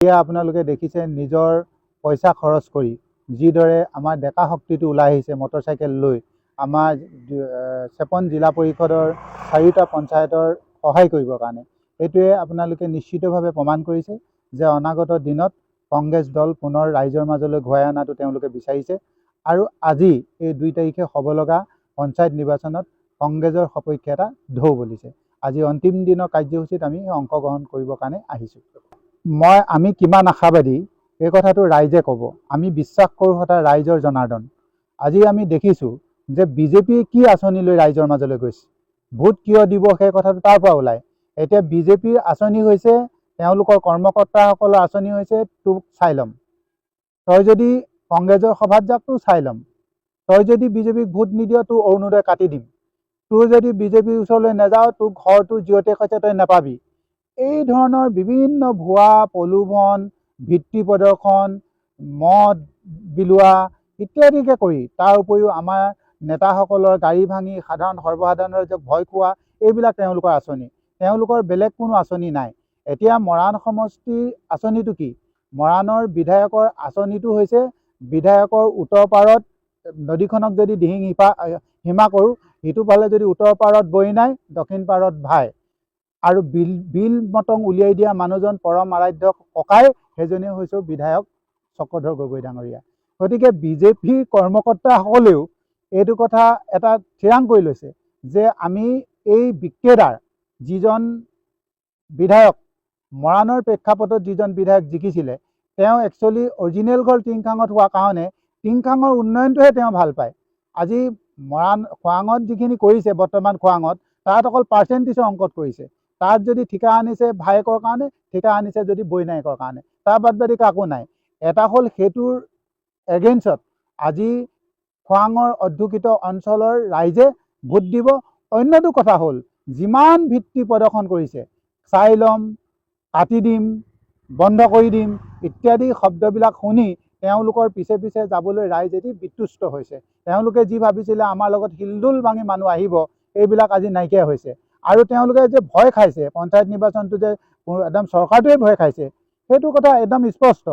এতিয়া আপোনালোকে দেখিছে নিজৰ পইচা খৰচ কৰি যিদৰে আমাৰ ডেকা শক্তিটো ওলাই আহিছে মটৰচাইকেল লৈ আমাৰ চেপন জিলা পৰিষদৰ 4টা পঞ্চায়তৰ সহায় কৰিবৰ কাৰণে। এইটোৱে আপোনালোকে নিশ্চিতভাৱে প্ৰমাণ কৰিছে যে অনাগত দিনত কংগ্ৰেছ দল পুনৰ ৰাইজৰ মাজলৈ ঘূৰাই অনাটো তেওঁলোকে বিচাৰিছে। আৰু আজি এই 2 তাৰিখে হ'ব লগা পঞ্চায়ত নিৰ্বাচনত কংগ্ৰেছৰ সপক্ষে এটা ঢৌ বলিছে। আজি অন্তিম দিনৰ কাৰ্যসূচীত আমি অংশগ্ৰহণ কৰিবৰ কাৰণে আহিছোঁ। আমি কিমান আশাবাদী এই কথাটো ৰাইজে ক'ব। আমি বিশ্বাস কৰোঁ সদায় ৰাইজৰ জনাৰ্দন। আজি আমি দেখিছোঁ যে বিজেপি কি আঁচনি লৈ ৰাইজৰ মাজলৈ গৈছে, ভোট কিয় দিব সেই কথাটো তাৰ পৰা ওলায়। এতিয়া বিজেপিৰ আঁচনি হৈছে, তেওঁলোকৰ কৰ্মকৰ্তাসকলৰ আঁচনি হৈছে তোক চাই ল'ম, তই যদি কংগ্ৰেছৰ সভাত যাক তোক চাই ল'ম, তই যদি বিজেপিক ভোট নিদিয় তোৰ অৰুণোদয় কাটি দিম, তোৰ যদি বিজেপিৰ ওচৰলৈ নাযাওঁ তোৰ ঘৰটো জিঅ'টেক হৈছে তই নাপাবি। এই ধৰণৰ বিভিন্ন ভুৱা প্ৰলোভন, ভিত্তি প্ৰদৰ্শন, মদ বিলোৱা ইত্যাদিকে কৰি তাৰ উপৰিও আমাৰ নেতাসকলৰ গাড়ী ভাঙি সাধাৰণ সৰ্বসাধাৰণৰ যে ভয় খোৱা, এইবিলাক তেওঁলোকৰ আঁচনি। তেওঁলোকৰ বেলেগ কোনো আঁচনি নাই। এতিয়া মৰাণ সমষ্টিৰ আঁচনিটো কি? মৰাণৰ বিধায়কৰ আঁচনিটো হৈছে বিধায়কৰ উত্তৰ পাৰত নদীখনক যদি দিহিং সীমা কৰোঁ, সিটো ফালে যদি উত্তৰ পাৰত বৈ নাই, দক্ষিণ পাৰত ভাই, আৰু বিল মটং উলিয়াই দিয়া মানুহজন পৰম আৰাধ্য ককাই, সেইজনেই হৈছে বিধায়ক চক্ৰধৰ গগৈ ডাঙৰীয়া। গতিকে বিজেপিৰ কৰ্মকৰ্তাসকলেও এইটো কথা এটা থিৰাং কৰি লৈছে যে আমি এই বিক্ৰেতাৰ যিজন বিধায়ক, মৰাণৰ প্ৰেক্ষাপটত যিজন বিধায়ক জিকিছিলে, তেওঁ একচুৱেলি অৰিজিনেল ঘৰ টিংখাঙত হোৱা কাৰণে টিংখাঙৰ উন্নয়নটোহে তেওঁ ভাল পায়। আজি মৰাণ খোৱাঙত যিখিনি কৰিছে, বৰ্তমান খোৱাঙত তাত অকল পাৰ্চেণ্টেজৰ অংকত কৰিছে। তাত যদি ঠিকা আনিছে ভায়েকৰ কাৰণে, ঠিকা আনিছে যদি বৈনায়েকৰ কাৰণে, তাৰ বাদ বাদী কাকো নাই। এটা হ'ল সেইটোৰ এগেইনষ্টত আজি খোৱাঙৰ অধ্যুষিত অঞ্চলৰ ৰাইজে ভোট দিব। অন্যটো কথা হ'ল যিমান ভিত্তি প্ৰদৰ্শন কৰিছে, চাই ল'ম, কাটি দিম, বন্ধ কৰি দিম ইত্যাদি শব্দবিলাক শুনি তেওঁলোকৰ পিছে পিছে যাবলৈ ৰাইজ এটি বিতুষ্ট হৈছে। তেওঁলোকে যি ভাবিছিলে আমাৰ লগত হিলদোল ভাঙি মানুহ আহিব, এইবিলাক আজি নাইকিয়া হৈছে। আৰু তেওঁলোকে যে ভয় খাইছে পঞ্চায়ত নিৰ্বাচনটো যে একদম চৰকাৰটোৱে ভয় খাইছে, সেইটো কথা একদম স্পষ্ট।